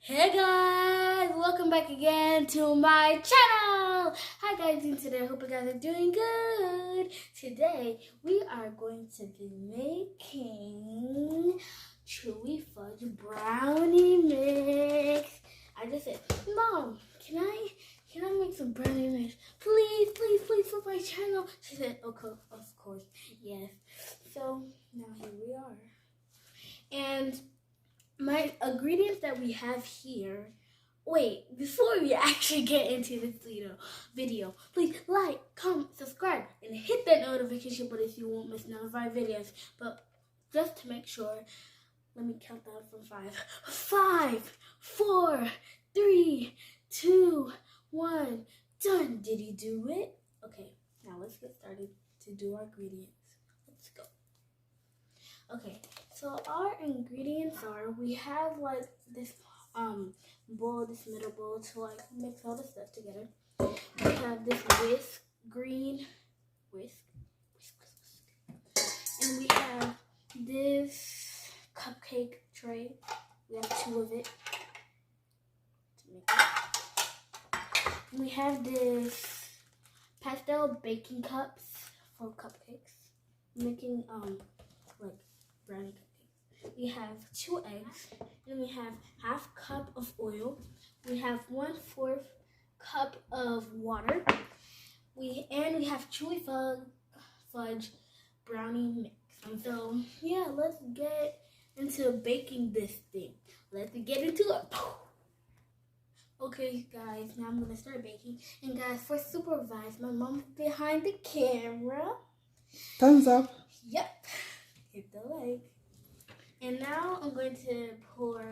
Hey guys, welcome back again to my channel. Hi guys, and today I hope you guys are doing good. Today we are going to be making chewy fudge brownie mix. I just said, Mom, can I make some brownie mix? Please for my channel. She said, okay, of course, yes. So now here we are. And my ingredients that we have here. Wait, before we actually get into this video, please like, comment, subscribe, and hit that notification button so you won't miss none of our videos. But just to make sure, let me count down from 5. 5, 4, 3, 2, 1. Done. Did he do it? Okay, now let's get started to do our ingredients. Let's go. Okay, so our ingredients are, we have like this bowl, this middle bowl to like mix all the stuff together. We have this green whisk, and we have this cupcake tray. We have 2 of it to make it. And we have this pastel baking cups for cupcakes, making like brownie cupcakes. We have 2 eggs, and we have half cup of oil. We have 1/4 cup of water. We have chewy fudge brownie mix. And so yeah, let's get into baking this thing. Let's get into it. Okay guys, now I'm gonna start baking. And guys, for supervise, my mom's behind the camera. Thumbs up. Yep. Hit the like. And now I'm going to pour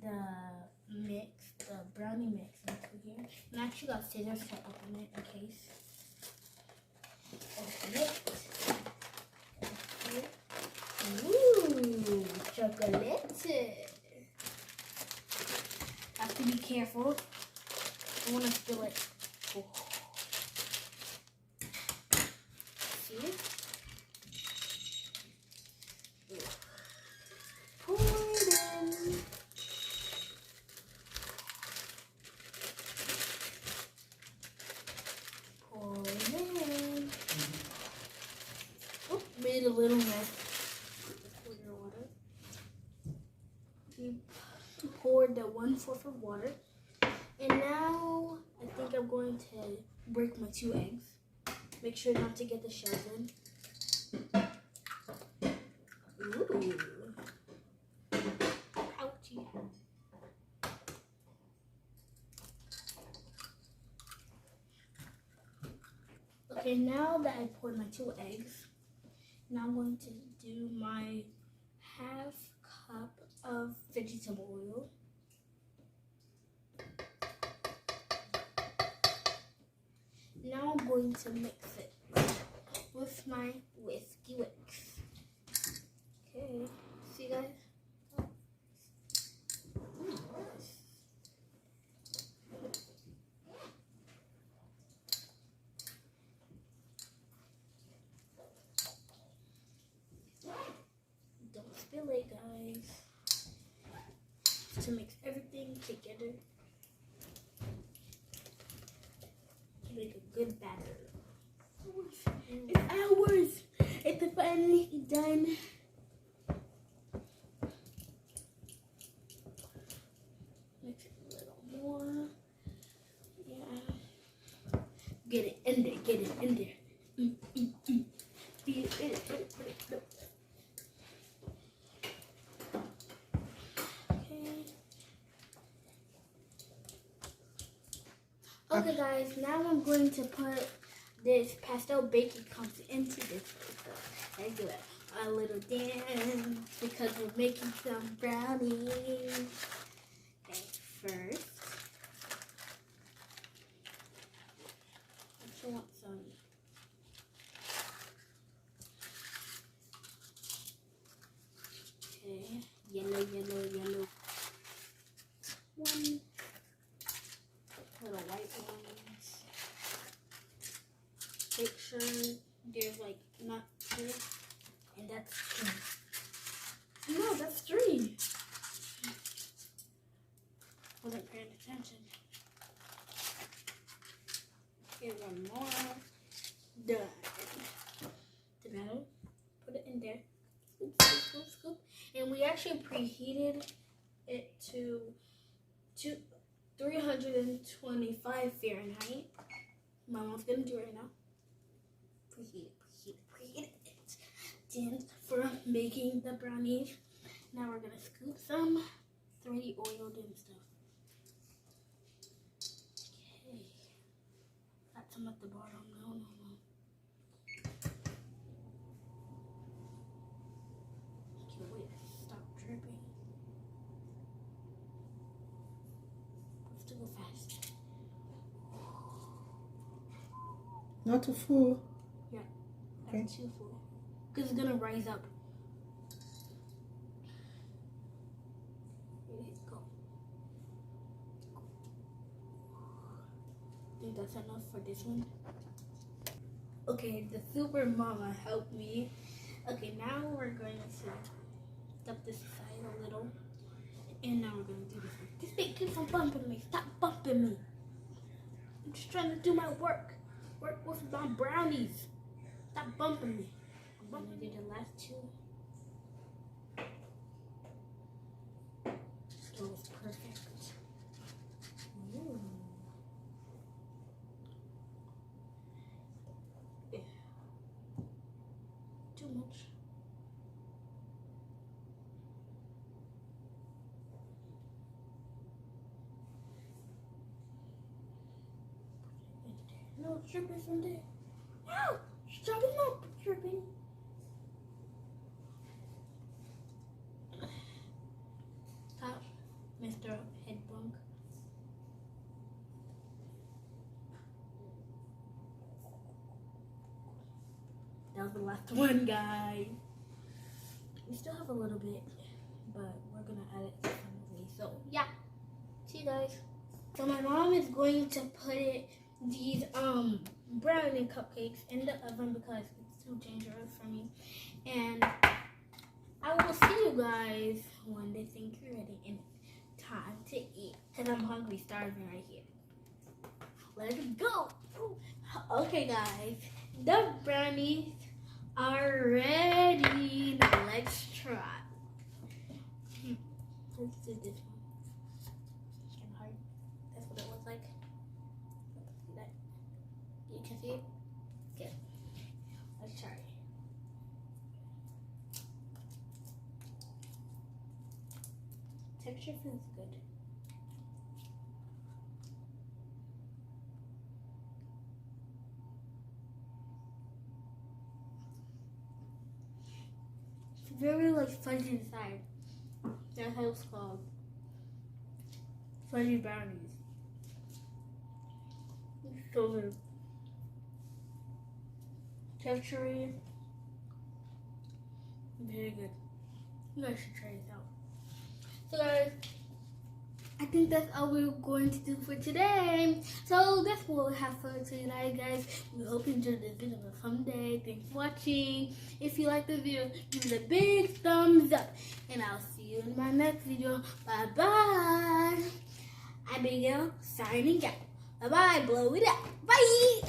the brownie mix into here. And I actually got scissors to open it in case. Open it. Ooh, chocolate. Have to be careful. I want to spill it. Oh. See? Pour it in. Pour it in. Oh, made a little mess. Pour your water. We poured the 1/4 of water. And now I think I'm going to break my 2 eggs. Make sure not to get the shells in. Ooh. Ouchie. Okay, now that I poured my 2 eggs, now I'm going to do my half cup of vegetable oil. Now I'm going to mix it with my whiskey wicks. Okay, see guys? Don't spill it, guys. To mix everything together. To make a good batter. It's hours. It's finally done. Mix it a little more. Yeah. Get it in there. Get it in there. Okay guys, now I'm going to put this pastel baking cups into this paper. I do a little dance because we're making some brownies. Okay, first, I actually want some. Okay, yellow. One. Little white ones. Make sure there's like not 2, and that's 2. No, that's 3. Wasn't paying attention. Here's one more. Done. The metal. Put it in there. Scoop, scoop, scoop, scoop. And we actually preheated it to 325 Fahrenheit. My mom's gonna do it right now. Preheat it. Then for making the brownies, now we're gonna scoop some. It's already oiled and stuff. Okay. Got some at the bottom. No. Okay, wait. Stop dripping. Let's do it fast. Not too full. Yeah. Okay. Not too full. Because it's gonna rise up. Go. I think that's enough for this one. Okay, the super mama helped me. Okay, now we're going to step this aside a little. And now we're going to do this one. This thing keeps on bumping me. Stop bumping me. I'm just trying to do my work. Work with my brownies. Stop bumping me. I'm going to do the last two. This one is perfect. Ooh. Yeah. Too much. No, it's dripping from there. No! Stop it, not dripping. Stop, Mr. Headbunk. That was the last one, guys. We still have a little bit, but we're gonna add it differently. So, yeah. See you guys. So my mom is going to put these brownie cupcakes in the oven because it's too dangerous for me. And I will see you guys when they think you're ready and it's time to eat. Because I'm hungry, starving right here. Let's go. Okay guys, the brownies are ready. Now let's try. Let's do this one. That's what it looks like. You can see it? Okay. Let's try. Texture feels good. It's very like fudgy inside. That's how it's called. Fudgy brownies. It's so good. Texture, very good. You guys should try this out. So guys, I think that's all we're going to do for today. So that's what we'll have for tonight, guys. We hope you enjoyed this video someday. Thanks for watching. If you like the video, give it a big thumbs up. And I'll see you in my next video. Bye bye. Abigail signing out. Bye bye. Blow it up. Bye.